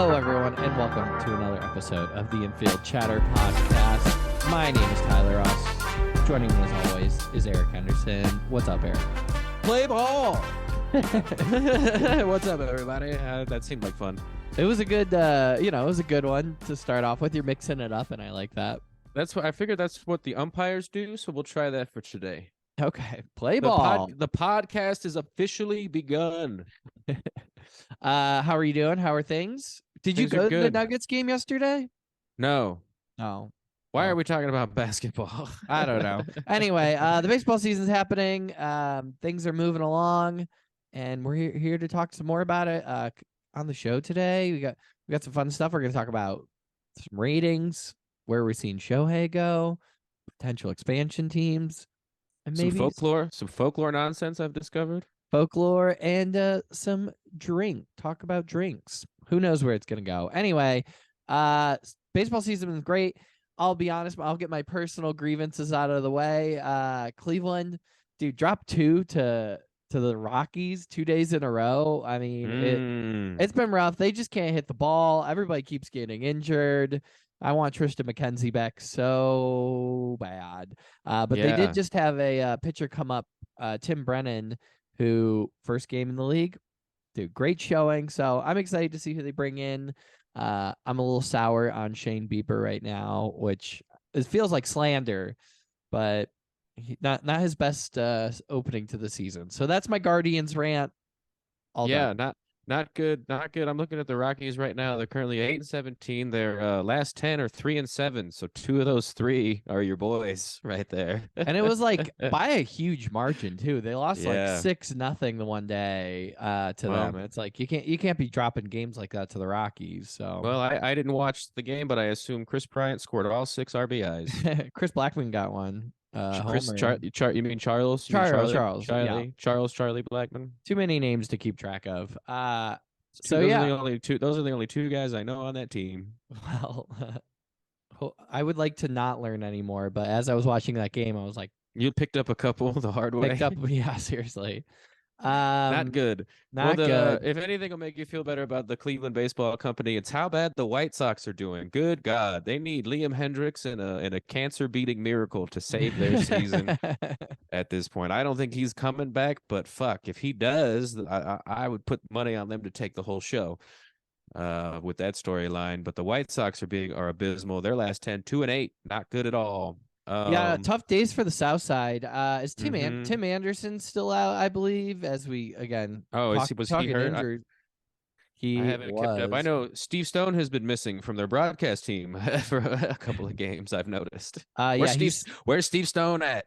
Hello, everyone, and welcome to another episode of the Infield Chatter Podcast. My name is Tyler Ross. Joining me, as always, is Eric Henderson. What's up, Eric? Play ball. What's up, everybody? That seemed like fun. It was a good, it was a good one to start off with. You're mixing it up, and I like that. That's what I figured. That's what the umpires do. So we'll try that for today. Okay, play ball. The podcast is officially begun. How are you doing? How are things? Did you Things are go to the good. Nuggets game yesterday? No. No. Why Oh. are we talking about basketball? I don't know. Anyway, the baseball season's happening. Things are moving along, and we're here to talk some more about it. On the show today, we got some fun stuff. We're going to talk about some ratings, where we're seeing Shohei go, potential expansion teams, and maybe some folklore nonsense I've discovered. folklore, and some talk about drinks. Who knows where it's going to go? Anyway, baseball season is great. I'll be honest, I'll get my personal grievances out of the way. Cleveland, dude, dropped 2 to the Rockies 2 days in a row. I mean, it's been rough. They just can't hit the ball. Everybody keeps getting injured. I want Tristan McKenzie back so bad. But they did just have a pitcher come up, Tim Brennan, who first game in the league, dude, great showing. So I'm excited to see who they bring in. I'm a little sour on Shane Bieber right now, which it feels like slander, but not his best opening to the season. So that's my Guardians rant. All done. Not good. I'm looking at the Rockies right now. They're currently 8-17. Their last 10 are 3-7. So 2 of those 3 are your boys right there. And it was like by a huge margin too. They lost like 6-0 the one day to them. It's like you can't be dropping games like that to the Rockies. So well, I didn't watch the game, but I assume Chris Bryant scored all 6 RBIs. Chris Blackman got one. You mean Charles? Charlie Blackman. Too many names to keep track of. Those are the only 2 guys I know on that team. Well, I would like to not learn anymore, but as I was watching that game, I was like, you picked up a couple the hard way. Yeah, seriously. Not good. Good. If anything will make you feel better about the Cleveland Baseball Company, it's how bad the White Sox are doing. Good God, they need Liam Hendricks and a cancer-beating miracle to save their season. At this point, I don't think he's coming back, but fuck, if he does, I would put money on them to take the whole show. With that storyline, but the White Sox are abysmal. Their last 10, 2-8, not good at all. Tough days for the South Side. Is Tim Anderson still out? I believe, as we again. Was he hurt? Injured. I haven't kept up. I know Steve Stone has been missing from their broadcast team for a couple of games. I've noticed. Where's Steve Stone at?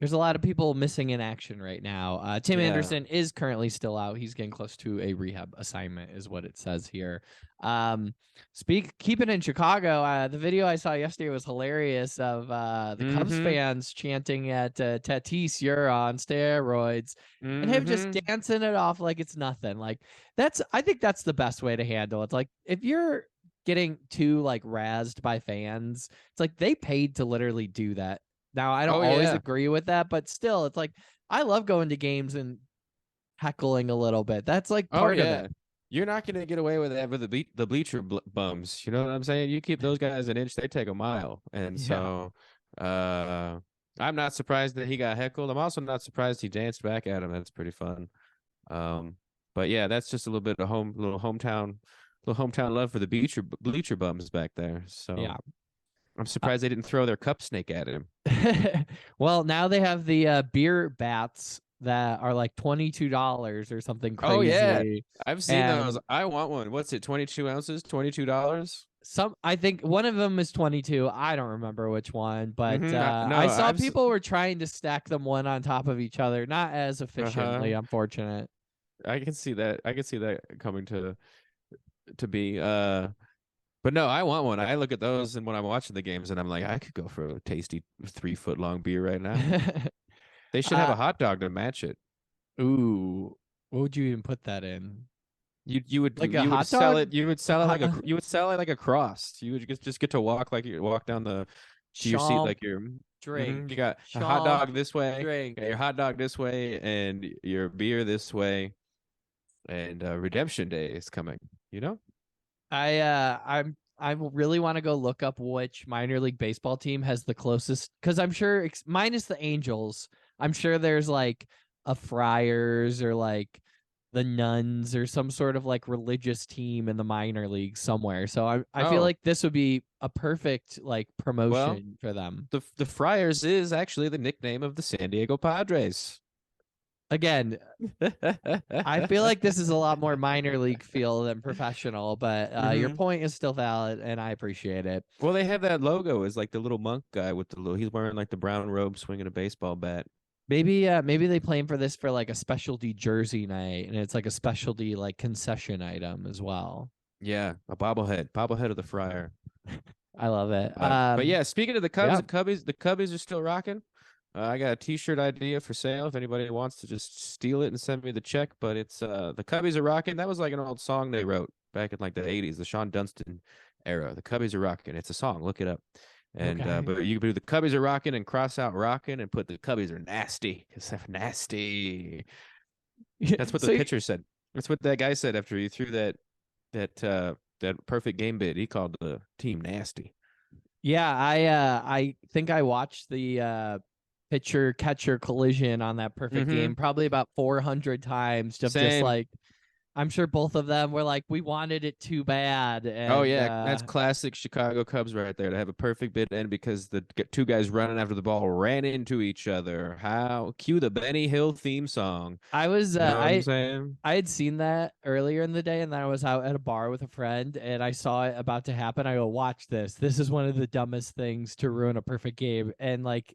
There's a lot of people missing in action right now. Tim Anderson is currently still out. He's getting close to a rehab assignment, is what it says here. Keeping in Chicago, the video I saw yesterday was hilarious of the Cubs fans chanting at Tatis, you're on steroids, and him just dancing it off like it's nothing. Like I think that's the best way to handle it. It's like if you're getting too like razzed by fans, it's like they paid to literally do that. Now, I don't always agree with that, but still, it's like I love going to games and heckling a little bit. That's like part of it. You're not going to get away with that with the bleacher bums. You know what I'm saying? You keep those guys an inch, they take a mile. And so I'm not surprised that he got heckled. I'm also not surprised he danced back at him. That's pretty fun. But yeah, that's just a little bit of hometown love for the bleacher bums back there. So yeah. I'm surprised they didn't throw their cup snake at him. Well, now they have the beer bats that are like $22 or something crazy. Oh, yeah. I've seen those. I want one. What's it, 22 ounces, $22? I think one of them is 22. I don't remember which one, but I saw people were trying to stack them one on top of each other. Not as efficiently, unfortunate. I can see that. Coming to be. But no, I want one. I look at those, and when I'm watching the games, and I'm like, I could go for a tasty 3-foot-long beer right now. They should have a hot dog to match it. Ooh, what would you even put that in? You would like you a would hot sell dog? it. You would sell it like a cross. You would just get to walk down to your seat like you're drink. You got a hot dog this way, drink. Your hot dog this way, and your beer this way, and Redemption Day is coming. You know. I really want to go look up which minor league baseball team has the closest, because I'm sure minus the Angels, I'm sure there's like a Friars or like the Nuns or some sort of like religious team in the minor league somewhere. So I feel Oh, like this would be a perfect like well, promotion for them. the Friars is actually the nickname of the San Diego Padres. Again, I feel like this is a lot more minor league feel than professional, but your hmm point is still valid and I appreciate it. Well, they have that logo as like the little monk guy with the little. He's wearing like the brown robe, swinging a baseball bat. Maybe they plan for this for like a specialty jersey night, and it's like a specialty like concession item as well. Yeah, a bobblehead of the Friar. I love it. But yeah, speaking of the Cubs Yeah, and Cubbies, the Cubbies are still rocking. I got a T-shirt idea for sale if anybody wants to just steal it and send me the check. But it's the Cubbies are rocking. That was like an old song they wrote back in like the '80s, the Sean Dunston era. The Cubbies are rocking. It's a song. Look it up. And okay. but you can do the Cubbies are rocking and cross out rocking and put the Cubbies are nasty. It's nasty. That's what the So pitcher said. That's what that guy said after he threw that perfect game bid. He called the team nasty. yeah, I think I watched the pitcher catcher collision on that perfect Mm-hmm. game probably about 400 times of just Same. like I'm sure both of them were like we wanted it too bad, Oh and yeah, that's classic Chicago Cubs right there to have a perfect bid end because the two guys running after the ball ran into each other. How cue the Benny Hill theme song. I was You know what I'm saying? I had seen that earlier in the day, and then I was out at a bar with a friend, and I saw it about to happen. I go, watch this. This is one of the dumbest things to ruin a perfect game. And like,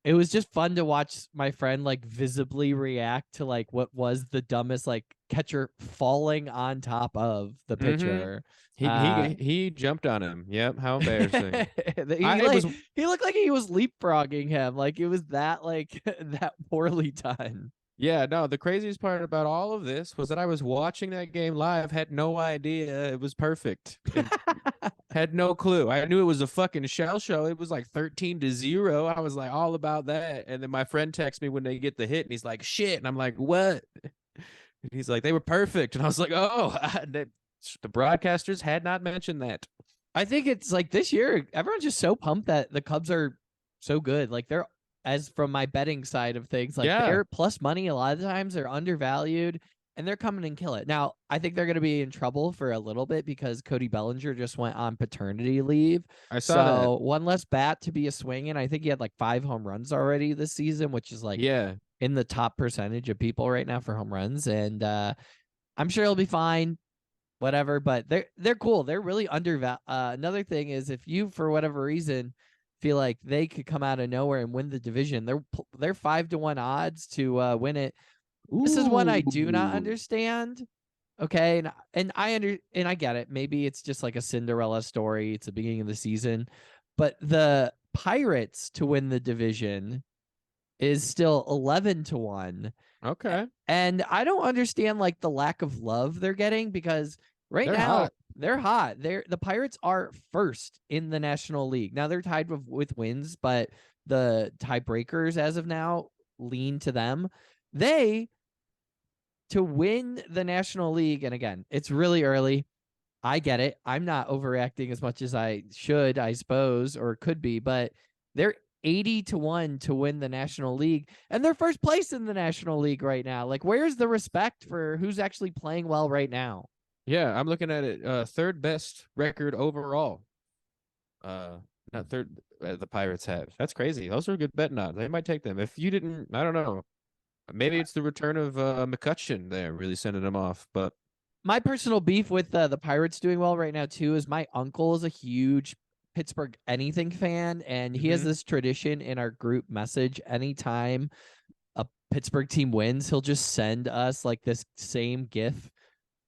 it was just fun to watch my friend like visibly react to like what was the dumbest like catcher falling on top of the Mm-hmm. pitcher. He Uh, he he jumped on him. Yep. How embarrassing. he It like was he looked like he was leapfrogging him. Like it was that like that poorly done. Yeah, no, the craziest part about all of this was that I was watching that game live, had no idea it was perfect, and had no clue. I knew it was a fucking shell show. It was like 13-0. I was like all about that. And then my friend texts me when they get the hit, and he's like, shit. And I'm like, what? And he's like, they were perfect. And I was like, oh, the broadcasters had not mentioned that. I think it's like this year, everyone's just so pumped that the Cubs are so good. Like they're, as from my betting side of things, like Yeah. they're plus money a lot of the times. They're undervalued and they're coming and kill it. Now, I think they're going to be in trouble for a little bit because Cody Bellinger just went on paternity leave. I saw that. So one less bat to be a swinging. I think he had like 5 home runs already this season, which is like Yeah. in the top percentage of people right now for home runs. And I'm sure he'll be fine, whatever, but they're cool. They're really undervalued. Another thing is if you for whatever reason feel like they could come out of nowhere and win the division, they're 5-1 odds to win it. This is one I do not Ooh. understand. Okay, and I get it. Maybe it's just like a Cinderella story. It's the beginning of the season, but the Pirates to win the division is still 11-1. Okay. And I don't understand like the lack of love they're getting because right They're now hot. they're hot. The Pirates are first in the National League. Now they're tied with wins, but the tiebreakers as of now lean to them. They to win the National League, and again, it's really early. I get it. I'm not overreacting as much as I should, I suppose, or could be, but they're 80-1 to win the National League, and they're first place in the National League right now. Like, where's the respect for who's actually playing well right now? Yeah, I'm looking at it. Third best record overall. Not third. The Pirates have. That's crazy. Those are good betting odds. They might take them. If you didn't, I don't know. Maybe it's the return of McCutcheon there, really sending them off. But My personal beef with the Pirates doing well right now too is my uncle is a huge Pittsburgh anything fan, and he has mm-hmm. this tradition in our group message. Anytime a Pittsburgh team wins, he'll just send us like this same GIF.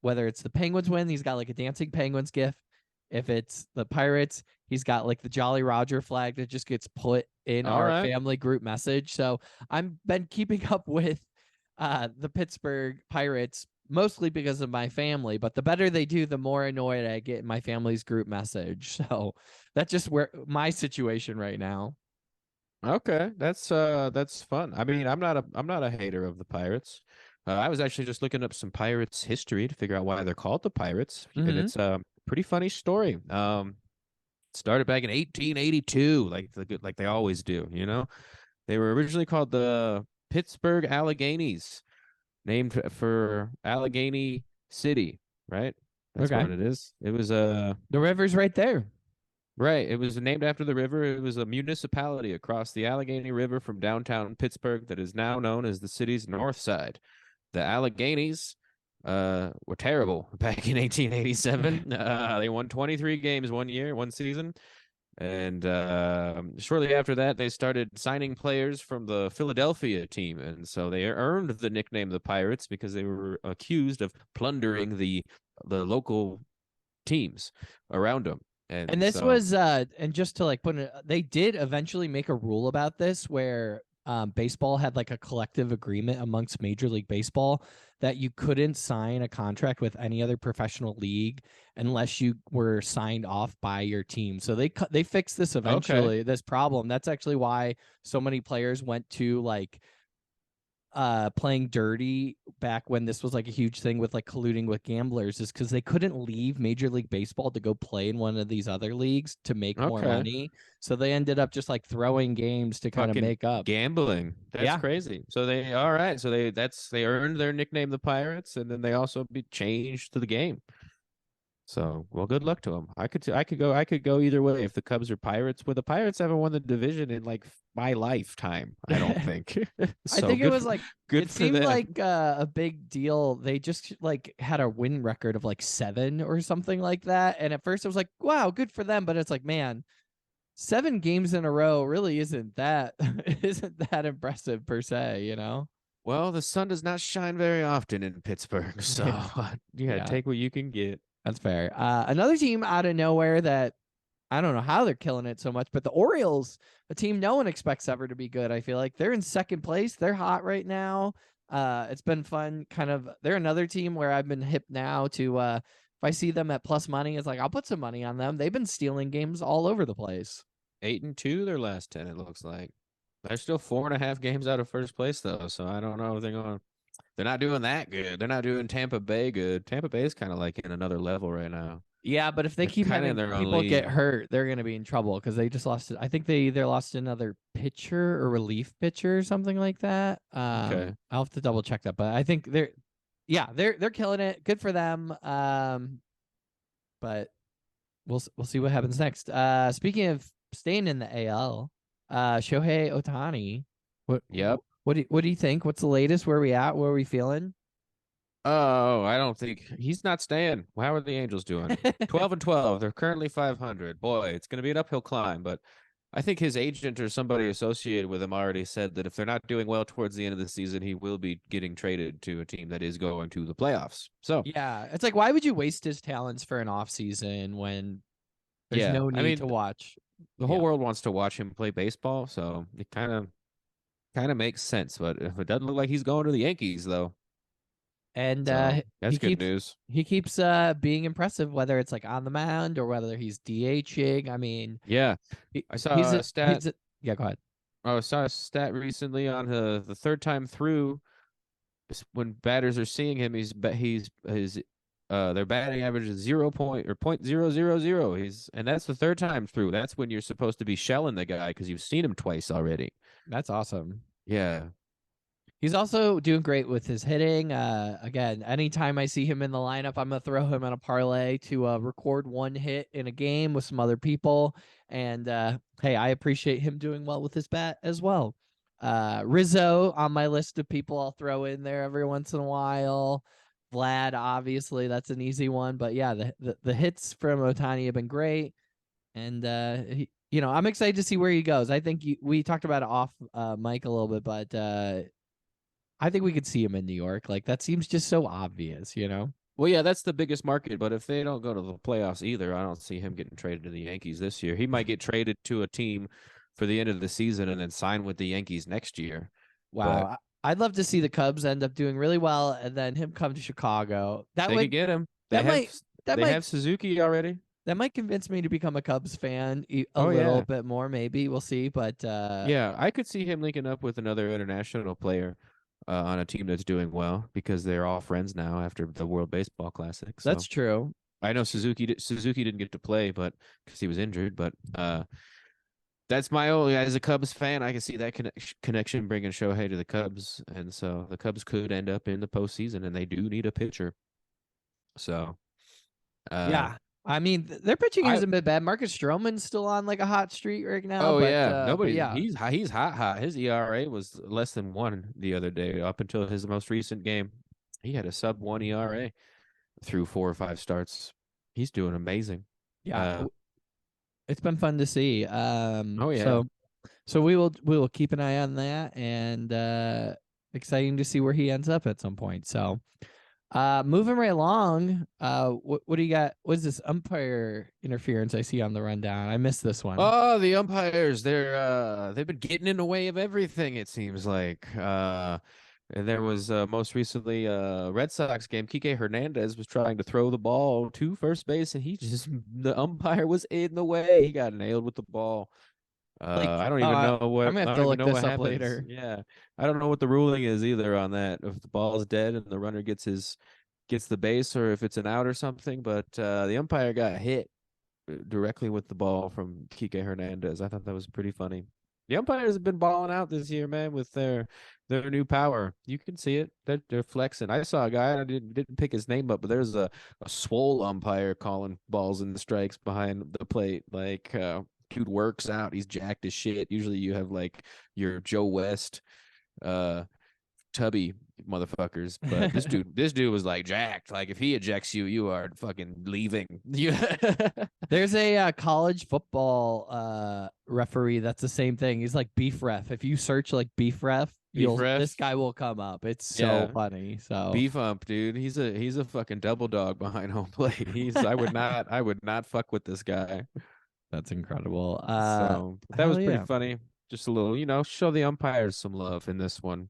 Whether it's the Penguins win, he's got like a dancing Penguins GIF. If it's the Pirates, he's got like the Jolly Roger flag that just gets put in All our right. family group message. So I've been keeping up with the Pittsburgh Pirates mostly because of my family, but the better they do, the more annoyed I get in my family's group message. So that's just where my situation right now. Okay, that's fun. I mean, I'm not a hater of the Pirates. I was actually just looking up some Pirates history to figure out why they're called the Pirates, and Mm-hmm. it's pretty funny story. Started back in 1882, like they always do. They were originally called the Pittsburgh Alleghenies, named for Allegheny City, right? That's Okay. what it is. It was The river's right there. right. It was named after the river. It was a municipality across the Allegheny River from downtown Pittsburgh that is now known as the city's north side. The Alleghenies were terrible back in 1887. They won 23 games one season. And shortly after that, they started signing players from the Philadelphia team. And so they earned the nickname the Pirates because they were accused of plundering the local teams around them. And And this so, was and just to like put it, they did eventually make a rule about this where baseball had like a collective agreement amongst Major League Baseball that you couldn't sign a contract with any other professional league unless you were signed off by your team. So they fixed this okay. eventually, this problem. That's actually why so many players went to like playing dirty back when this was like a huge thing with like colluding with gamblers, is because they couldn't leave Major League Baseball to go play in one of these other leagues to make more Okay. money. So they ended up just like throwing games to kind of Fucking make up. gambling. That's Yeah. crazy. So all right. So they earned their nickname, the Pirates, and then they also be changed to the game. So, well, good luck to them. I could go either way. If the Cubs or Pirates, well, the Pirates haven't won the division in like my lifetime, I don't think. I So think it was like good it for seemed them. like a big deal. They just like had a win record of like 7 or something like that. And at first it was like, wow, good for them. But it's like, man, 7 games in a row really isn't that isn't that impressive per se, you know? Well, the sun does not shine very often in Pittsburgh, so yeah, Yeah, take what you can get. that's fair. Another team out of nowhere that I don't know how they're killing it so much, but the Orioles, a team no one expects ever to be good. I feel like they're in second place. They're hot right now. It's been fun. Kind of, they're another team where I've been hip now to. If I see them at plus money, it's like I'll put some money on them. They've been stealing games all over the place. 8-2 their last 10, it looks like. They're still 4.5 games out of first place though, so I don't know if they're going. They're not doing that good. They're not doing Tampa Bay good. Tampa Bay is kind of like in another level right now. Yeah, but if they They're keep kind of in having their own people get league. hurt, they're going to be in trouble because they just lost it. I think they either lost another pitcher or relief pitcher or something like that. Okay. I'll have to double check that, but I think yeah, they're killing it. Good for them. But we'll see what happens next. Speaking of staying in the AL, Shohei Otani. What Yep. what do you think? What's the latest? Where are we at? Where are we feeling? Oh, I don't think he's not staying. How are the Angels doing? 12-12. They're currently 500. Boy, it's going to be an uphill climb, but I think his agent or somebody associated with him already said that if they're not doing well towards the end of the season, he will be getting traded to a team that is going to the playoffs. So, Yeah, it's like why would you waste his talents for an off season when there's yeah, no I need mean, to watch? the whole Yeah. world wants to watch him play baseball, so it kind of makes sense, but it doesn't look like he's going to the Yankees though. And So, he that's good keeps news. he keeps being impressive, whether it's like on the mound or whether he's DHing. I mean, Yeah. he, I saw a stat yeah, go ahead. I saw a stat recently on the third time through when batters are seeing him, he's his their batting average is 0.000. And that's the third time through. That's when you're supposed to be shelling the guy because you've seen him twice already. That's awesome. Yeah. He's also doing great with his hitting. Again, anytime I see him in the lineup, I'm gonna throw him on a parlay to record one hit in a game with some other people. And hey, I appreciate him doing well with his bat as well. Rizzo on my list of people I'll throw in there every once in a while. Vlad, obviously, that's an easy one. But yeah, the hits from Otani have been great. And I'm excited to see where he goes. I think we talked about it off mic a little bit, but I think we could see him in New York. Like that seems just so obvious, you know? Well, yeah, that's the biggest market. But if they don't go to the playoffs either, I don't see him getting traded to the Yankees this year. He might get traded to a team for the end of the season and then sign with the Yankees next year. But Wow. I'd love to see the Cubs end up doing really well and then him come to Chicago. That they could would get him. that might that They might have Suzuki already. that might convince me to become a Cubs fan a Oh little yeah. bit more, maybe. We'll see. But Yeah, I could see him linking up with another international player on a team that's doing well because they're all friends now after the World Baseball Classic. that's So true. I know Suzuki didn't get to play, but because he was injured. But that's my only as a Cubs fan. I can see that connection bringing Shohei to the Cubs, and so the Cubs could end up in the postseason, and they do need a pitcher. So, uh, Yeah. I mean, their pitching I hasn't been bad. Marcus Stroman's still on like a hot streak right now, oh yeah, but nobody. yeah. He's hot. His ERA was less than 1 the other day, up until his most recent game. He had a sub 1 ERA through 4 or 5 starts. He's doing amazing. Yeah. Uh, It's been fun to see. oh yeah. So we will keep an eye on that, and exciting to see where he ends up at some point. So moving right along, what do you got? What's this umpire interference I see on the rundown? I missed this one. Oh, the umpires, they've been getting in the way of everything, it seems like. And there was most recently a Red Sox game. Kike Hernandez was trying to throw the ball to first base, and the umpire was in the way. He got nailed with the ball. Like, I don't even know I'm gonna have I to don't even look know what this up happens. later. Yeah. I don't know what the ruling is either on that. If the ball is dead and the runner gets the base, or if it's an out or something, but the umpire got hit directly with the ball from Kike Hernandez. I thought that was pretty funny. The umpires have been balling out this year, man, with their new power. You can see it. They're flexing. I saw a guy, I didn't pick his name up, but there's a swole umpire calling balls and strikes behind the plate. Like dude works out. He's jacked as shit. Usually you have like your Joe West uh tubby motherfuckers, but this dude was like jacked. Like if he ejects you, you are fucking leaving. There's a college football referee that's the same thing. He's like beef ref. If you search like beef ref, Beef this ref. guy will come up. It's so Yeah. funny. So Beef ump, dude. He's a fucking double dog behind home plate. I would not fuck with this guy. that's incredible. So that was Hell pretty yeah. funny. Just a little, show the umpires some love in this one.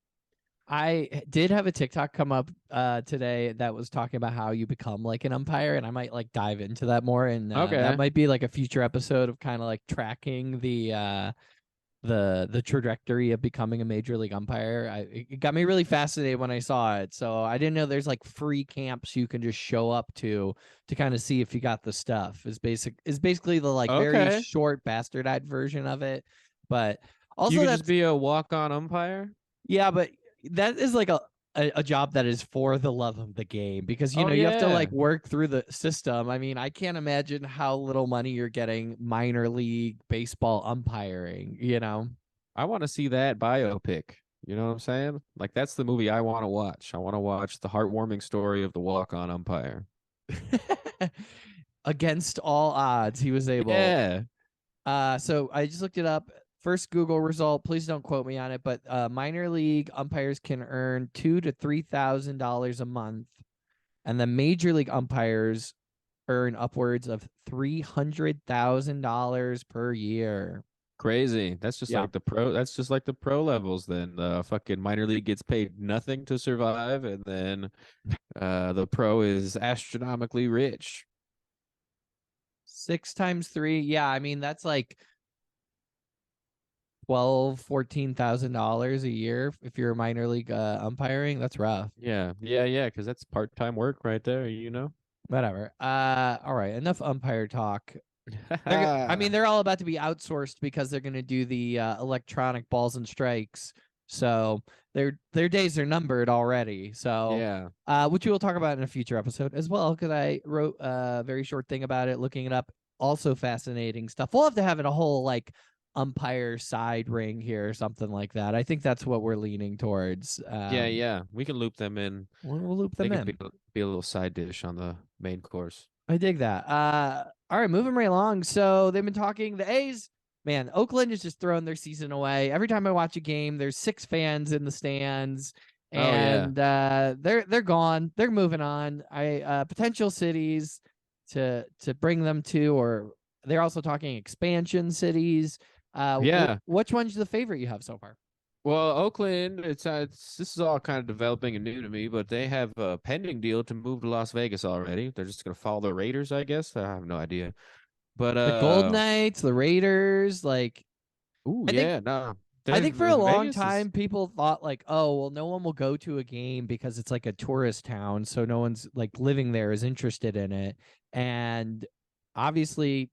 I did have a TikTok come up today that was talking about how you become like an umpire, and I might like dive into that more, and that Okay. might be like a future episode of kind of like tracking the trajectory of becoming a major league umpire. It got me really fascinated when I saw it. So I didn't know there's like free camps you can just show up to kind of see if you got the stuff. Is basically the like very Okay. short bastardized version of it, but You also could just that's be a walk-on umpire. yeah, but that is like a job that is for the love of the game because Oh you have to like yeah. work through the system. I mean, I can't imagine how little money you're getting minor league baseball umpiring. I want to see that biopic. You know what I'm saying? Like that's the movie I want to watch. I want to watch the heartwarming story of the walk-on umpire. Against all odds, he was able. Yeah. So I just looked it up. First Google result. Please don't quote me on it, but minor league umpires can earn $2,000 to $3,000 a month, and the major league umpires earn upwards of $300,000 per year. Crazy. That's just Yeah. like the pro. That's just like the pro levels. Then the fucking minor league gets paid nothing to survive, and then the pro is astronomically rich. 6 times 3. Yeah, I mean that's like 14,000 a year if you're a minor league umpiring. That's rough. Yeah, yeah, yeah. Because that's part-time work right there. Whatever. All right, enough umpire talk. I mean, they're all about to be outsourced because they're going to do the electronic balls and strikes. So their days are numbered already. So, Yeah. which we will talk about in a future episode as well, because I wrote a very short thing about it, looking it up. Also fascinating stuff. We'll have to have it a whole like umpire side ring here or something like that. I think that's what we're leaning towards. Yeah, yeah. We can loop them in. We'll loop They them can be in. be a little side dish on the main course. I dig that. All right, moving right along. So they've been talking the A's. Man, Oakland is just throwing their season away. Every time I watch a game, there's 6 fans in the stands, Oh yeah. and they're gone. They're moving on. Potential cities to bring them to, or they're also talking expansion cities. Yeah. Which one's the favorite you have so far? Well, Oakland, it's this is all kind of developing and new to me, but they have a pending deal to move to Las Vegas already. They're just gonna follow the Raiders, I guess. I have no idea. But The Gold Knights, the Raiders, like ooh, I think yeah, no. I think for a long Vegas is time people thought like, oh, well, no one will go to a game because it's like a tourist town, so no one's like living there is interested in it. And obviously,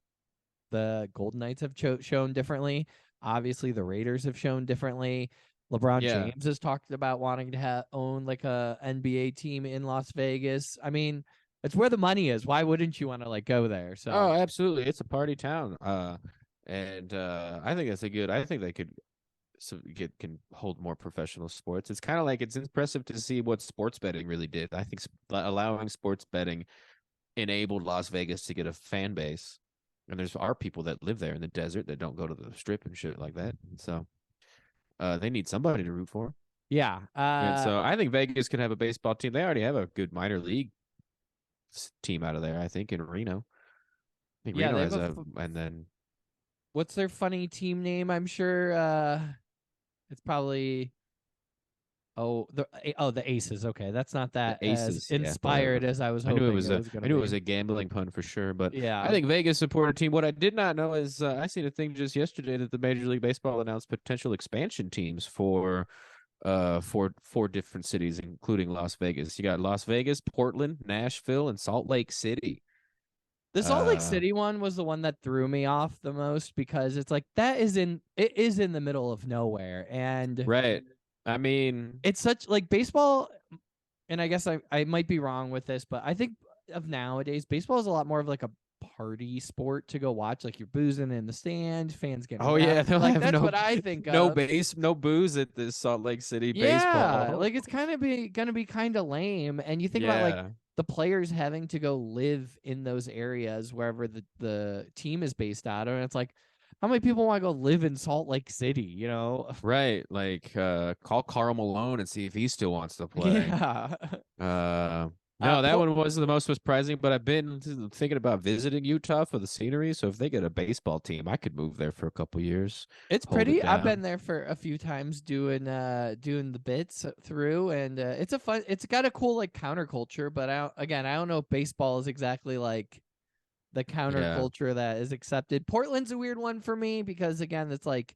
the Golden Knights have shown differently. Obviously, the Raiders have shown differently. LeBron yeah. James has talked about wanting to own like a NBA team in Las Vegas. I mean, it's where the money is. Why wouldn't you want to like go there? Oh, So absolutely. It's a party town. And I think that's a good. I think they could can hold more professional sports. It's kind of like it's impressive to see what sports betting really did. I think allowing sports betting enabled Las Vegas to get a fan base. And there's are people that live there in the desert that don't go to the strip and shit like that. So they need somebody to root for. yeah, And so I think Vegas can have a baseball team. They already have a good minor league team out of there, I think, in Reno. I think yeah, Reno they have has and then what's their funny team name? I'm sure it's probably the Aces. Okay, that's not the that as Aces, yeah, inspired whatever. as I was hoping it was I gonna knew it be. was a gambling pun for sure, but I Yeah, think Vegas supported a team. What I did not know is I seen a thing just yesterday that the Major League Baseball announced potential expansion teams for four different cities, including Las Vegas. You got Las Vegas, Portland, Nashville, and Salt Lake City. the Salt Lake Uh, City one was the one that threw me off the most because it's like it is in the middle of nowhere, and right. I mean, it's such like baseball. And I guess I might be wrong with this, but I think of nowadays baseball is a lot more of like a party sport to go watch. Like you're boozing in the stand, fans getting oh yeah, rowdy. they'll Like have that's what I think of. no booze at this Salt Lake City Yeah, baseball. like it's kind of gonna be kind of lame. And you think about like Yeah. the players having to go live in those areas wherever the team is based out of, and it's like, how many people want to go live in Salt Lake City? You know? Right. Like call Carl Malone and see if he still wants to play. Yeah. Uh Uh, no, that Port- one was the most surprising, but I've been thinking about visiting Utah for the scenery. So if they get a baseball team, I could move there for a couple years, It's hold it pretty. I've been down. there for a few times doing the bits through, and it's a fun. It's got a cool like counterculture, but I don't know if baseball is exactly like the Yeah. counterculture that is accepted. Portland's a weird one for me because again, it's like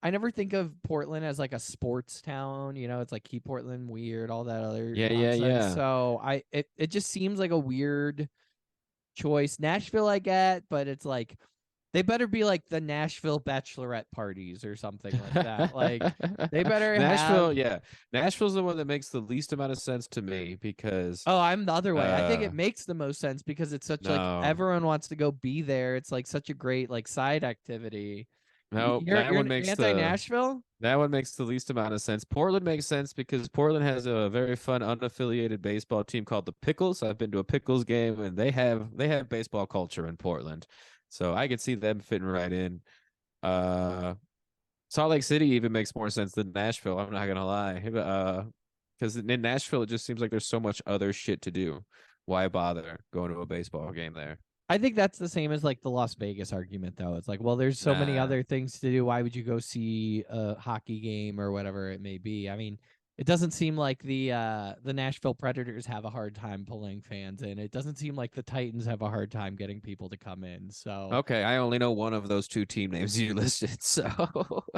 I never think of Portland as like a sports town. You know, it's like keep Portland weird, all that other Yeah, yeah, nonsense. yeah. So it just seems like a weird choice. Nashville, I get, but it's like they better be like the Nashville bachelorette parties or something like that. Like they better have. Nashville, yeah. Nashville's the one that makes the least amount of sense to me because Oh, I'm the other way. I think it uh makes the most sense because it's such like no. everyone wants to go be there. It's like such a great like side activity. Nope, You're anti Nashville? that one makes the least amount of sense. Portland makes sense because Portland has a very fun unaffiliated baseball team called the Pickles. I've been to a Pickles game and they have baseball culture in Portland. So I could see them fitting right in. Uh Salt Lake City even makes more sense than Nashville, I'm not gonna lie. Because in Nashville it just seems like there's so much other shit to do. Why bother going to a baseball game there? I think that's the same as like the Las Vegas argument though. It's like, well, there's so many Nah. other things to do. Why would you go see a hockey game or whatever it may be? I mean, it doesn't seem like the Nashville Predators have a hard time pulling fans in. It doesn't seem like the Titans have a hard time getting people to come in. So, Okay, I only know one of those two team names you listed. So,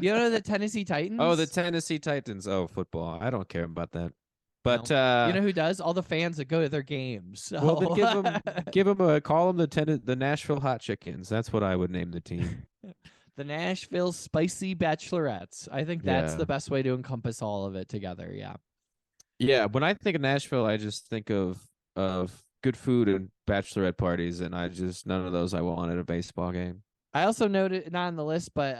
you know the Tennessee oh, the Titans? Tennessee Titans. Oh, football. I don't care about that. But Well, you know who does? All the fans that go to their games. well, then So, give them a call them the Nashville Hot Chickens. That's what I would name the team. the Nashville Spicy Bachelorettes. I think that's Yeah. the best way to encompass all of it together. Yeah. Yeah, when I think of Nashville, I just think of good food and bachelorette parties, and I just none of those I want at a baseball game. I also noted not on the list, but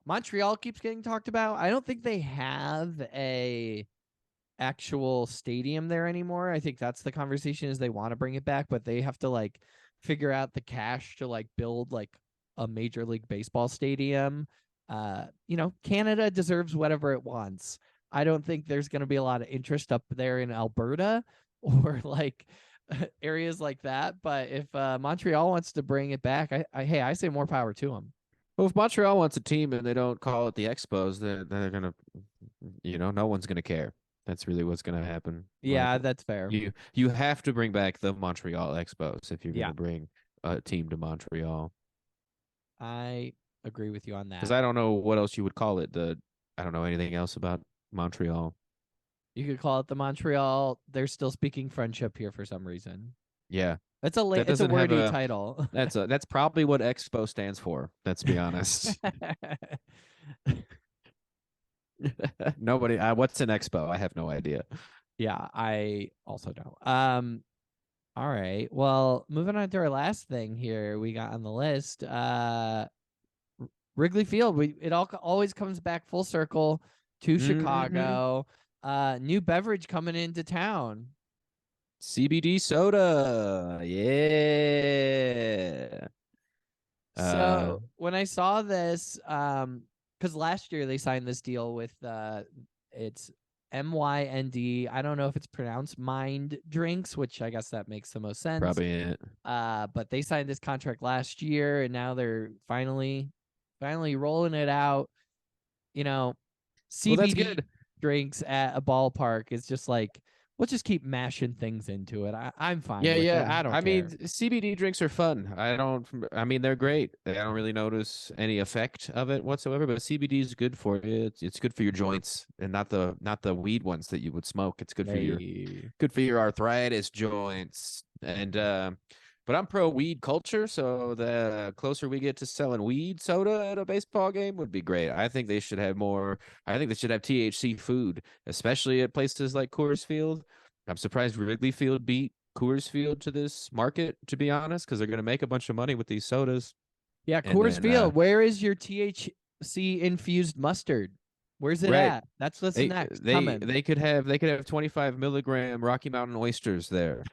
Montreal keeps getting talked about. I don't think they have a actual stadium there anymore. I think that's the conversation is they want to bring it back, but they have to like figure out the cash to like build like a major league baseball stadium. Canada deserves whatever it wants. I don't think there's going to be a lot of interest up there in Alberta or like areas like that. But if Montreal wants to bring it back, I say more power to them. Well, if Montreal wants a team and they don't call it the Expos, they're gonna, no one's gonna care. That's really what's gonna happen. Like Yeah, that's fair. you have to bring back the Montreal Expos if you're Yeah, gonna bring a team to Montreal. I agree with you on Because that. I don't know what else you would call it. I don't know anything else about Montreal. You could call it the Montreal. They're still speaking friendship here for some reason. Yeah, that It's a doesn't have wordy a. title. That's probably what Expo stands for. Let's be honest. Nobody. What's an Expo? I have no idea. Yeah, I also don't. All right. Well, moving on to our last thing here we got on the list. Wrigley Field. It all always comes back full circle to Hmm. Chicago. New beverage coming into town. CBD soda. Yeah. Uh, So when I saw this, because last year they signed this deal with it's MYND. I don't know if it's pronounced Mind Drinks, which I guess that makes the most sense. probably it. But they signed this contract last year, and now they're finally rolling it out. You know, Well, that's CBD good. drinks at a ballpark is just like, we'll just keep mashing things into it. I'm fine Yeah, with it. yeah. I don't I care. mean, CBD drinks are fun. I don't. I mean, they're great. I don't really notice any effect of it whatsoever. But CBD is good for you. It's good for your joints, and not the weed ones that you would smoke. It's Hey. good for your arthritis joints. And but I'm pro weed culture, so the closer we get to selling weed soda at a baseball game would be great. I think they should have more. I think they should have THC food, especially at places like Coors Field. I'm surprised Wrigley Field beat Coors Field to this market, to be honest, because they're going to make a bunch of money with these sodas. Yeah, And Coors then, Field. Where is your THC infused mustard? Where's it right, at? That's what's they next. they Coming. they could have 25 milligram Rocky Mountain oysters there,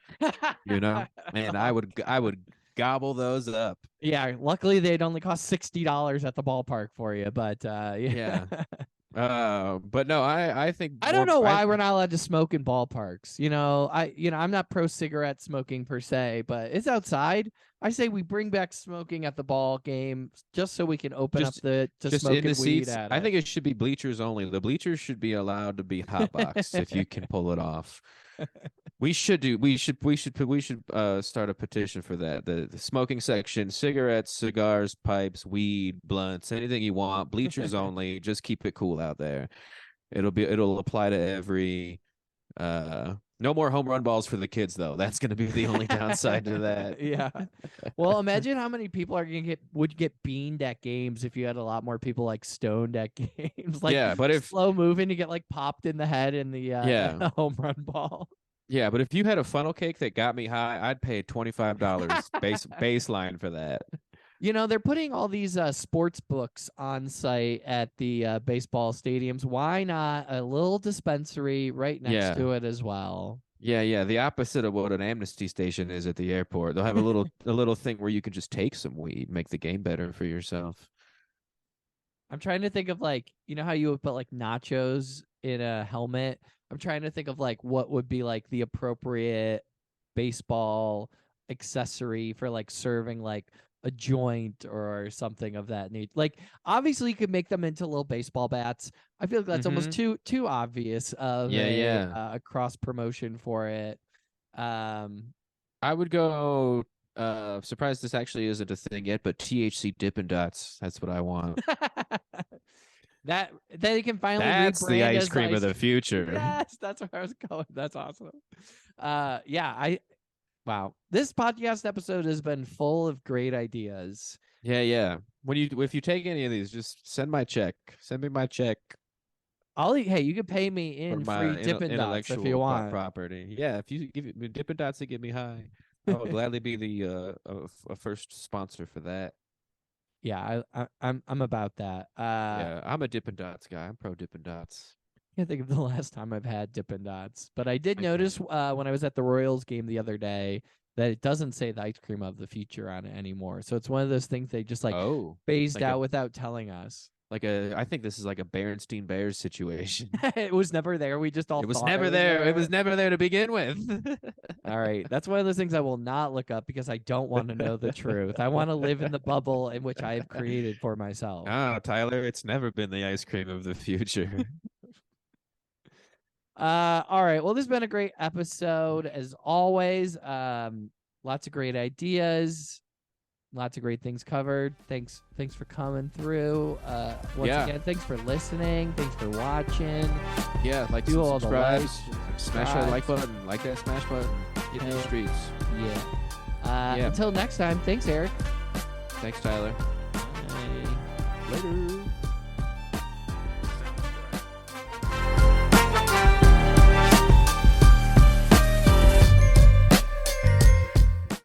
and I would gobble those up. Yeah, luckily they'd only cost $60 at the ballpark for you, but yeah. Yeah. But no, I think I don't more. know why we're not allowed to smoke in ballparks. I'm not pro cigarette smoking per se, but it's outside. I say we bring back smoking at the ball game just so we can open up just the to just in the smoking weed seats. at I it. think it should be bleachers only. The bleachers should be allowed to be hot box if you can pull it off. We should start a petition for that. The smoking section, cigarettes, cigars, pipes, weed, blunts, anything you want, bleachers only. Just keep it cool out there. It'll apply to every no more home run balls for the kids though. That's going to be the only downside to that. Yeah. Well, imagine how many people would get beamed at games if you had a lot more people like stoned at games. Like Yeah, but if slow moving, you get like popped in the head in the yeah. home run ball. Yeah, but if you had a funnel cake that got me high, I'd pay $25 baseline for that. They're putting all these sports books on site at the baseball stadiums. Why not a little dispensary right next Yeah. to it as well? Yeah, yeah. The opposite of what an amnesty station is at the airport. They'll have a little thing where you can just take some weed, make the game better for yourself. I'm trying to think of like, how you would put like nachos in a helmet. I'm trying to think of like what would be like the appropriate baseball accessory for like serving like a joint or something of that nature. Like obviously you could make them into little baseball bats. I feel like that's almost Mm-hmm. too obvious of Yeah, yeah. a cross promotion for it. Um I would go surprised this actually isn't a thing yet, but THC Dippin' Dots. That's what I want. that they can finally That's the rebrand ice as cream of ice. the future. Yes, that's where I was going. That's awesome. Yeah, I wow. This podcast episode has been full of great ideas. Yeah, yeah. If you take any of these, just send my check. Send me my check Hey, you can pay me for in my free Dippin' Dots if you intellectual want. property. Yeah, if you give me Dippin' Dots to get me high, I will gladly be the a first sponsor for that. Yeah, I'm about that. Yeah, I'm a Dippin' Dots guy. I'm pro Dippin' Dots. Can't think of the last time I've had Dippin' Dots, but I did I notice can. when I was at the Royals game the other day that it doesn't say the ice cream of the future on it anymore. So it's one of those things they just like Oh, phased like a out without telling us. I think this is like a Berenstein Bears situation. It was never there. We just all It was thought it never was there. It there. was never there to begin with. All right. That's one of those things I will not look up because I don't want to know the truth. I want to live in the bubble in which I have created for myself. Ah, Tyler, it's never been the ice cream of the future. All right. Well, this has been a great episode as always. Lots of great ideas. Lots of great things covered. Thanks for coming through. Once again, thanks for listening. Thanks for watching. Yeah, like, Do all the subscribe, likes, smash that like button, like that smash button. Get in the streets. Yeah. Until next time, thanks, Eric. Thanks, Tyler. Bye. Later.